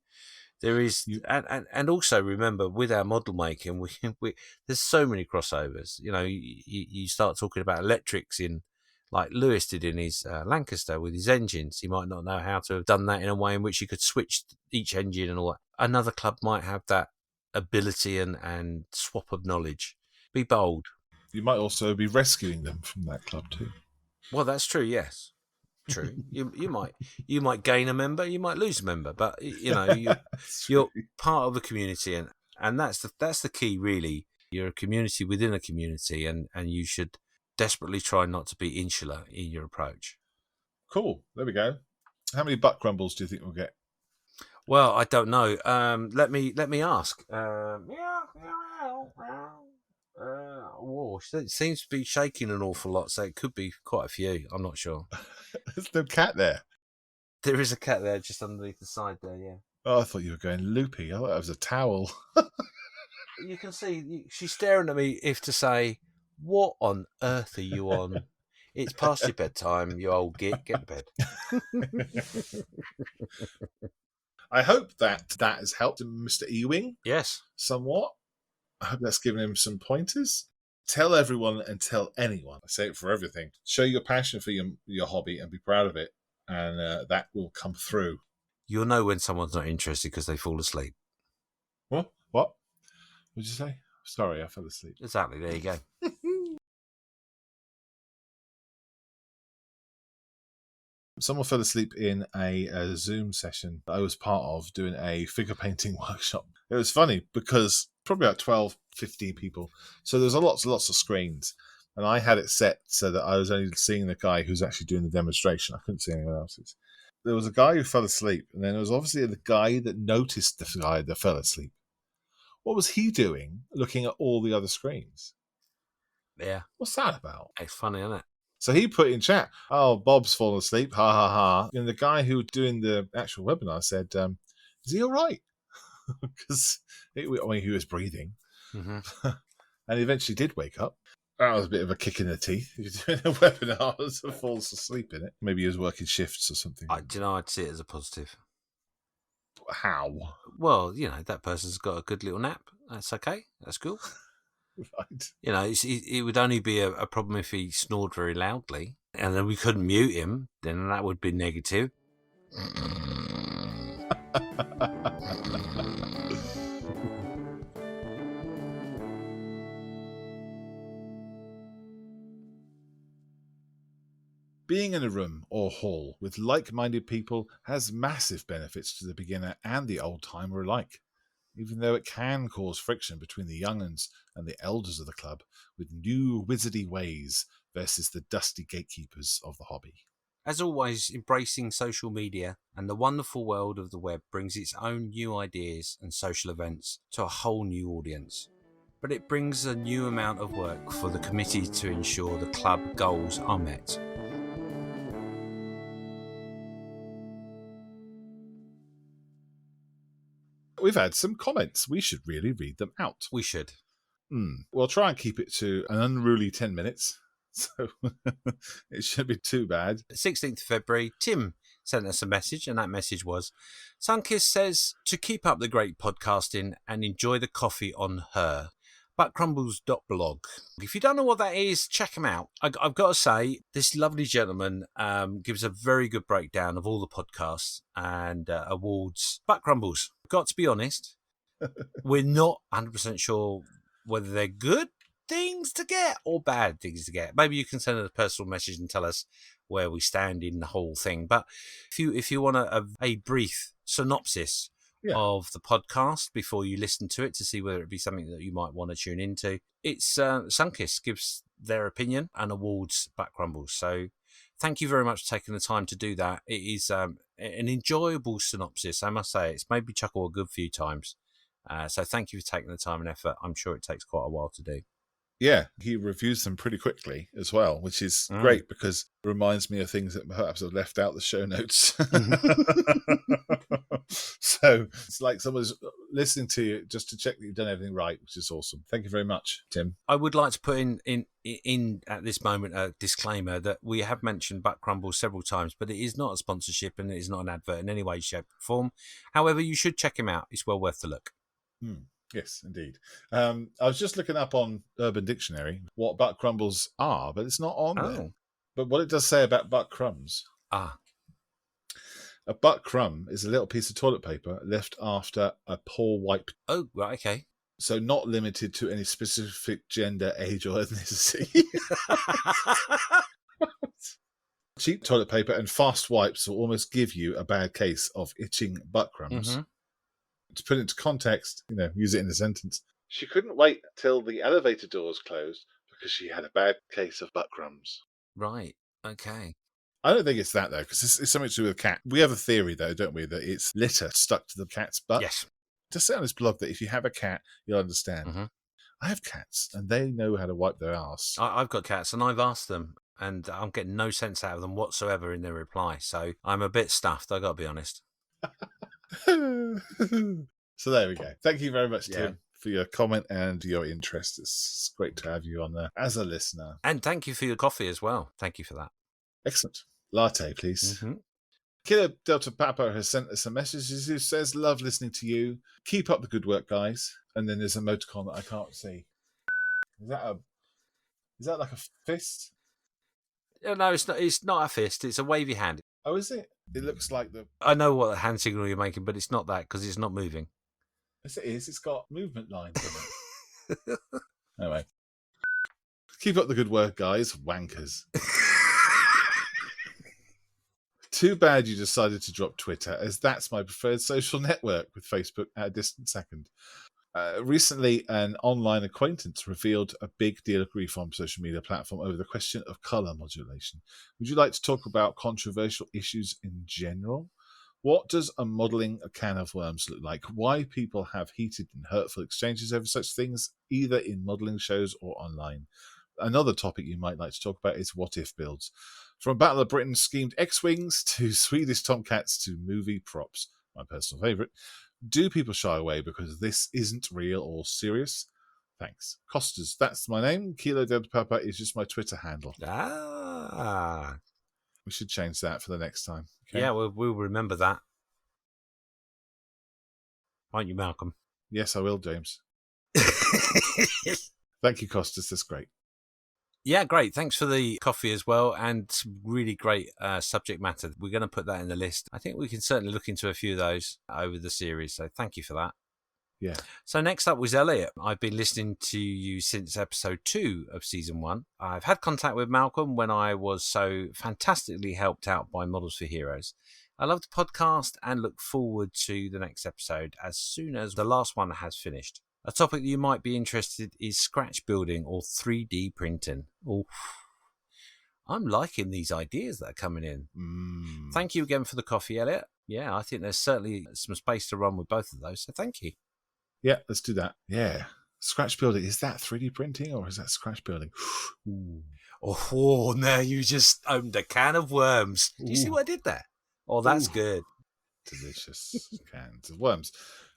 There is and also remember with our model making we there's so many crossovers. You start talking about electrics in like Lewis did in his Lancaster with his engines. He might not know how to have done that in a way in which he could switch each engine and all that. Another club might have that ability and swap of knowledge. Be bold. You might also be rescuing them from that club too. Well, that's true. Yes, true. you might gain a member, you might lose a member, but you're part of the community, and that's the key really. You're a community within a community, and you should desperately try not to be insular in your approach. Cool. There we go. How many butt crumbles do you think we'll get? Well, I don't know. Let me ask. It seems to be shaking an awful lot, so it could be quite a few. I'm not sure. There's no cat there. There is a cat there just underneath the side there, yeah. Oh, I thought you were going loopy. I thought that was a towel. You can see she's staring at me if to say, what on earth are you on? It's past your bedtime, you old git. Get to bed. I hope that has helped Mr. Ewing. Yes. Somewhat. I hope that's given him some pointers. Tell everyone and tell anyone. I say it for everything. Show your passion for your hobby and be proud of it. And that will come through. You'll know when someone's not interested because they fall asleep. What? What did you say? Sorry, I fell asleep. Exactly. There you go. Someone fell asleep in a Zoom session that I was part of doing a figure painting workshop. It was funny because probably about 12, 15 people. So there's lots of screens. And I had it set so that I was only seeing the guy who's actually doing the demonstration. I couldn't see anyone else's. There was a guy who fell asleep, and then there was obviously the guy that noticed the guy that fell asleep. What was he doing looking at all the other screens? Yeah. What's that about? It's funny, isn't it? So he put in chat, oh, Bob's fallen asleep, ha ha ha. And the guy who was doing the actual webinar said, is he all right? Because he was breathing. Mm-hmm. And he eventually did wake up. That was a bit of a kick in the teeth. He was doing a webinar and falls asleep in it. Maybe he was working shifts or something. I'd see it as a positive. How? Well, that person's got a good little nap. That's okay. That's cool. Right. It would only be a problem if he snored very loudly, and then we couldn't mute him. Then that would be negative. Being in a room or hall with like-minded people has massive benefits to the beginner and the old-timer alike, even though it can cause friction between the young'uns and the elders of the club with new wizardy ways versus the dusty gatekeepers of the hobby. As always, embracing social media and the wonderful world of the web brings its own new ideas and social events to a whole new audience. But it brings a new amount of work for the committee to ensure the club goals are met. We've had some comments. We should really read them out. We should. We'll try and keep it to an unruly 10 minutes. So it shouldn't be too bad. 16th of February, Tim sent us a message, and that message was, Sunkiss says to keep up the great podcasting and enjoy the coffee on her. Buttcrumbles.blog. If you don't know what that is, check him out. I've got to say, this lovely gentleman gives a very good breakdown of all the podcasts and awards. Buttcrumbles, got to be honest, we're not 100% sure whether they're good things to get or bad things to get. Maybe you can send us a personal message and tell us where we stand in the whole thing. But if you want a brief synopsis of the podcast before you listen to it to see whether it be something that you might want to tune into, it's Sunkiss gives their opinion and awards Buttcrumbles. So thank you very much for taking the time to do that. It is an enjoyable synopsis, I must say. It's made me chuckle a good few times. So thank you for taking the time and effort. I'm sure it takes quite a while to do. Yeah, he reviews them pretty quickly as well, which is great because it reminds me of things that perhaps I've left out the show notes. So it's like someone's listening to you just to check that you've done everything right, which is awesome. Thank you very much, Tim. I would like to put in at this moment a disclaimer that we have mentioned Buttcrumbles several times, but it is not a sponsorship and it is not an advert in any way, shape, or form. However, you should check him out. It's well worth the look. Yes, indeed. I was just looking up on Urban Dictionary what butt crumbles are, but it's not on there. But what it does say about butt crumbs. A butt crumb is a little piece of toilet paper left after a poor wipe. Oh, right, okay. So not limited to any specific gender, age, or ethnicity. Cheap toilet paper and fast wipes will almost give you a bad case of itching butt crumbs. To put it into context, use it in a sentence. She couldn't wait till the elevator doors closed because she had a bad case of butt crumbs. Right. Okay. I don't think it's that, though, because it's something to do with a cat. We have a theory, though, don't we, that it's litter stuck to the cat's butt? Yes. Just say on this blog that if you have a cat, you'll understand. I have cats, and they know how to wipe their arse. I've got cats, and I've asked them, and I'm getting no sense out of them whatsoever in their reply. So I'm a bit stuffed, I've got to be honest. So there we go. Thank you very much, Tim, for your comment and your interest. It's great to have you on there as a listener. And thank you for your coffee as well. Thank you for that. Excellent. Latte, please. Killer Delta Papa has sent us a message who says, love listening to you. Keep up the good work, guys. And then there's a emoticon that I can't see. Is that like a fist? No, it's not a fist. It's a wavy hand. Oh, is it? It looks like the... I know what hand signal you're making, but it's not that because it's not moving. Yes, it is. It's got movement lines in it. Anyway. Keep up the good work, guys. Wankers. Too bad you decided to drop Twitter, as that's my preferred social network, with Facebook at a distant second. Recently, an online acquaintance revealed a big deal of grief on social media platform over the question of colour modulation. Would you like to talk about controversial issues in general? What does a modelling a can of worms look like? Why people have heated and hurtful exchanges over such things, either in modelling shows or online? Another topic you might like to talk about is what-if builds. From Battle of Britain schemed X-Wings to Swedish Tomcats to movie props, my personal favourite. Do people shy away because this isn't real or serious? Thanks. Costas, that's my name. Kilo Delta Papa is just my Twitter handle. We should change that for the next time. Okay? Yeah, we'll remember that. Won't you, Malcolm? Yes, I will, James. Thank you, Costas. That's great. Yeah, great. Thanks for the coffee as well, and some really great subject matter. We're going to put that in the list. I think we can certainly look into a few of those over the series, so thank you for that. Yeah. So next up was Elliot. I've been listening to you since episode 2 of season 1. I've had contact with Malcolm when I was so fantastically helped out by Models for Heroes. I love the podcast and look forward to the next episode as soon as the last one has finished. A topic that you might be interested is scratch building or 3D printing. Oof. I'm liking these ideas that are coming in. Thank you again for the coffee, Elliot. Yeah, I think there's certainly some space to run with both of those, so thank you. Yeah, let's do that. Yeah. Scratch building, is that 3D printing or is that scratch building? Ooh. Oh, now you just opened a can of worms. Do you see what I did there? Oh, that's good. Delicious cans of worms.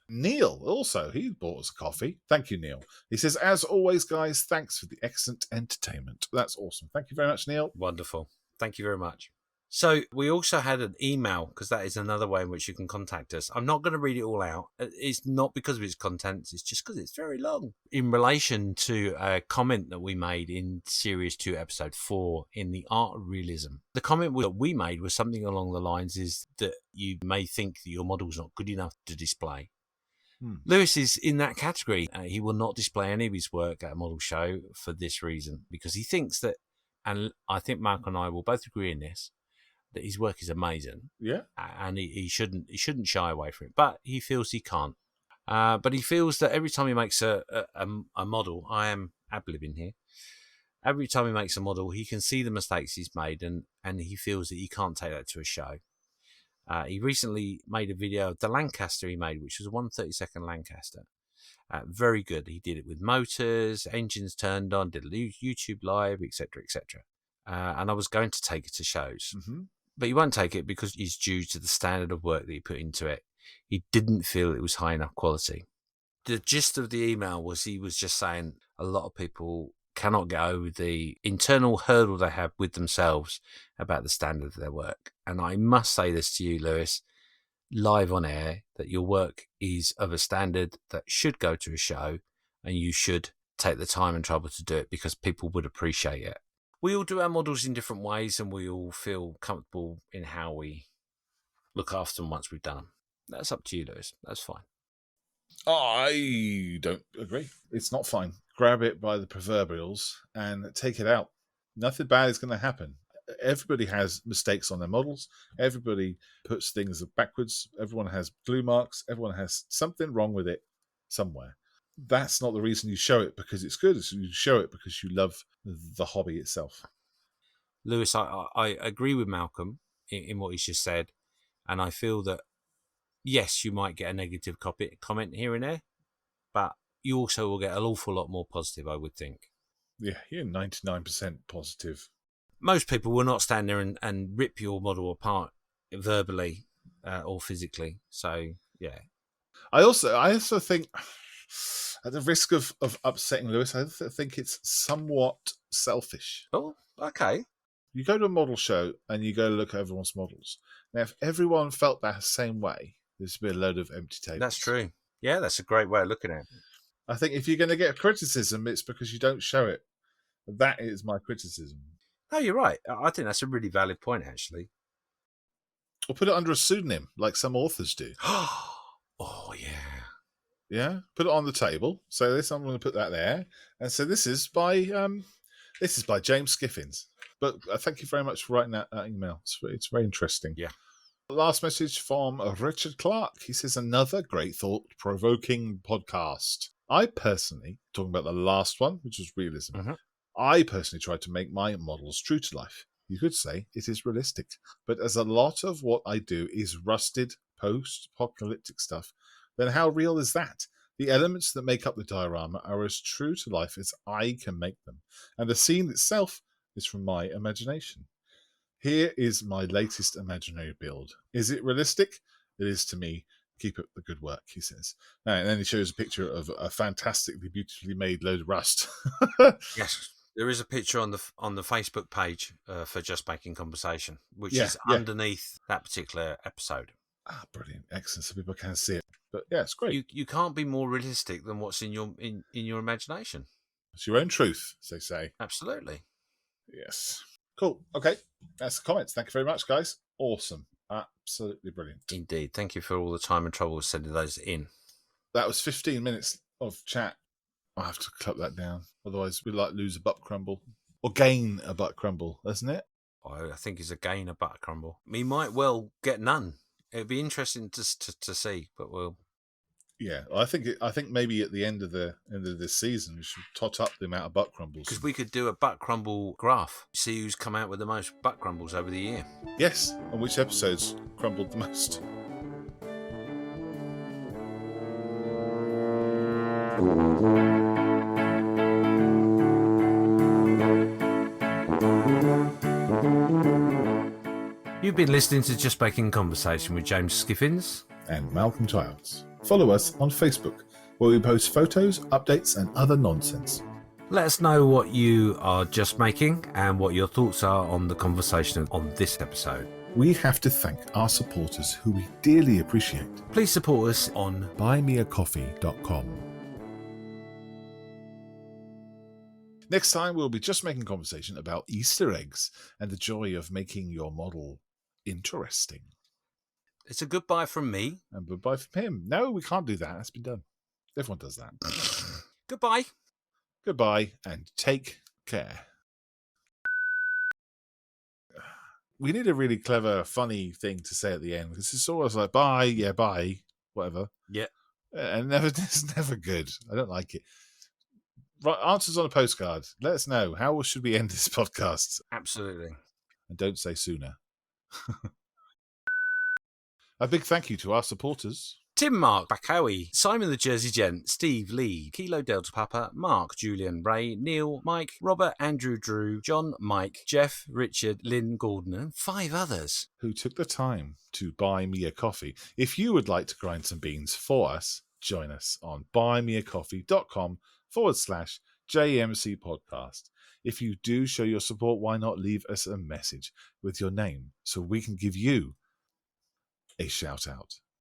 Neil, also, he bought us a coffee. Thank you, Neil. He says, as always, guys, thanks for the excellent entertainment. That's awesome. Thank you very much, Neil. Wonderful. Thank you very much. So we also had an email, because that is another way in which you can contact us. I'm not going to read it all out. It's not because of its contents. It's just because it's very long. In relation to a comment that we made in Series 2, Episode 4, in the Art of Realism. The comment that we made was something along the lines is that you may think that your model's not good enough to display. Lewis is in that category. He will not display any of his work at a model show for this reason, because he thinks that, and I think Mark and I will both agree in this, that his work is amazing. Yeah. And he shouldn't shy away from it, but he feels he can't. But he feels that every time he makes a model, I am ad-libbing here, every time he makes a model, he can see the mistakes he's made, and he feels that he can't take that to a show. He recently made a video of the Lancaster he made, which was a 1/32 Lancaster. Very good. He did it with motors, engines turned on, did a YouTube live, etc., etc. And I was going to take it to shows. But he won't take it because it's due to the standard of work that he put into it. He didn't feel it was high enough quality. The gist of the email was he was just saying a lot of people cannot get over the internal hurdle they have with themselves about the standard of their work. And I must say this to you, Lewis, live on air, that your work is of a standard that should go to a show, and you should take the time and trouble to do it because people would appreciate it. We all do our models in different ways, and we all feel comfortable in how we look after them once we've done them. That's up to you, Lewis. That's fine. I don't agree. It's not fine. Grab it by the proverbials and take it out. Nothing bad is going to happen. Everybody has mistakes on their models. Everybody puts things backwards. Everyone has glue marks. Everyone has something wrong with it somewhere. That's not the reason you show it because it's good. You show it because you love the hobby itself. Lewis, I agree with Malcolm in what he's just said. And I feel that, yes, you might get a negative comment here and there, but you also will get an awful lot more positive, I would think. Yeah, you're 99% positive. Most people will not stand there and rip your model apart verbally or physically. So, yeah. I also think, at the risk of upsetting Lewis, I think it's somewhat selfish. Oh, okay. You go to a model show and you go look at everyone's models. Now, if everyone felt that same way, there's be a load of empty tables. That's true. Yeah, that's a great way of looking at it. I think if you're going to get criticism, it's because you don't show it. That is my criticism. No, you're right. I think that's a really valid point, actually. Or put it under a pseudonym, like some authors do. Oh, yeah. Yeah, put it on the table. So this, I'm going to put that there, and so this is by James Skiffins. But thank you very much for writing that email. It's very interesting. Yeah. Last message from Richard Clark. He says, another great thought-provoking podcast. I personally, talking about the last one, which was realism, I personally tried to make my models true to life. You could say it is realistic. But as a lot of what I do is rusted, post-apocalyptic stuff, then how real is that? The elements that make up the diorama are as true to life as I can make them. And the scene itself is from my imagination. Here is my latest imaginary build. Is it realistic? It is to me. Keep up the good work, he says. And then he shows a picture of a fantastically beautifully made load of rust. Yes. There is a picture on the Facebook page for Just Making Conversation, which is underneath that particular episode. Ah, brilliant. Excellent. So people can see it. But yeah, it's great. You can't be more realistic than what's in your imagination. It's your own truth, as they say. Absolutely. Yes. Cool. Okay. That's the comments. Thank you very much, guys. Awesome. Absolutely brilliant. Indeed. Thank you for all the time and trouble sending those in. That was 15 minutes of chat. I'll have to cut that down. Otherwise, we like lose a butt crumble. Or gain a butt crumble, isn't it? I think it's a gain a butt crumble. We might well get none. It'd be interesting to see, but we'll. Yeah, I think maybe at the end of this season we should tot up the amount of butt crumbles. Because we could do a butt crumble graph. See who's come out with the most butt crumbles over the year. Yes, and which episodes crumbled the most. You've been listening to Just Making Conversation with James Skiffins and Malcolm Childs. follow us on Facebook, where we post photos, updates, and other nonsense. Let us know what you are just making and what your thoughts are on the conversation on this episode. We have to thank our supporters, who we dearly appreciate. Please support us on buymeacoffee.com. Next time, we'll be just making conversation about Easter eggs and the joy of making your model interesting. It's a goodbye from me. And goodbye from him. No, we can't do that. That's been done. Everyone does that. Goodbye. Goodbye and take care. We need a really clever, funny thing to say at the end, because it's always like, bye, yeah, bye, whatever. Yeah. And it's never good. I don't like it. Right, answers on a postcard. Let us know. How should we end this podcast? Absolutely. And don't say sooner. A big thank you to our supporters. Tim Mark, Bakawi, Simon the Jersey Gent, Steve Lee, Kilo Delta Papa, Mark, Julian, Ray, Neil, Mike, Robert, Andrew, Drew, John, Mike, Jeff, Richard, Lynn, Gordon, and 5 others who took the time to buy me a coffee. If you would like to grind some beans for us, join us on buymeacoffee.com/JMC podcast. If you do show your support, why not leave us a message with your name so we can give you a shout out.